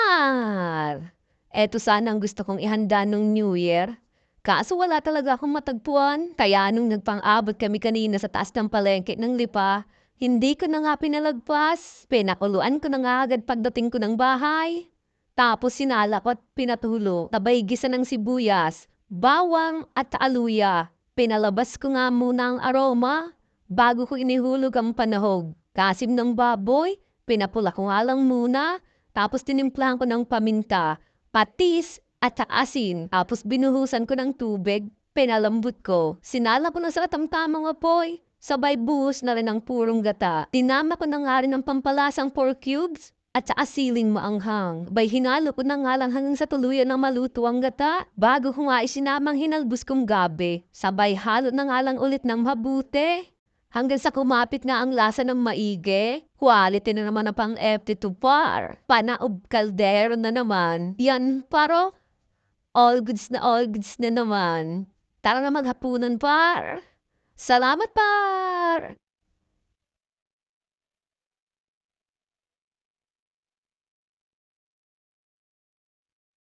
par! Eto sana ang gusto kong ihanda nung New Year. Kaso wala talaga akong matagpuan. Kaya nung nagpang-abot kami kanina sa taas ng palengke ng Lipa, hindi ko na nga pinalagpas. Pinakuluan ko na nga agad pagdating ko ng bahay. Tapos sinala ko at pinatulo. Tabay gisa ng sibuyas, bawang at aluya. Pinalabas ko nga muna ang aroma bago ko inihulog ang panahog. Kasim ng baboy, pinapula ko nga lang muna. Tapos tinimplahan ko ng paminta, patis at asin. Tapos binuhusan ko ng tubig, pinalambot ko. Sinala ko na sa tamtamang apoy. Sabay buhos na rin ang purong gata. Tinama ko na nga rin ng pampalasang 4 cubes at saka siling maanghang. Bay hinalo ko na nga lang hanggang sa tuluyan na maluto ang gata. Bago ko nga isinamang hinalbus kong gabi. Sabay halo na nga lang ulit ng mabuti. Hanggang sa kumapit nga ang lasa ng maigi, quality na naman ang pang-FT2 par. Panaob kaldero na naman. Yan paro, all goods na naman. Tara na maghapunan par. Salamat par!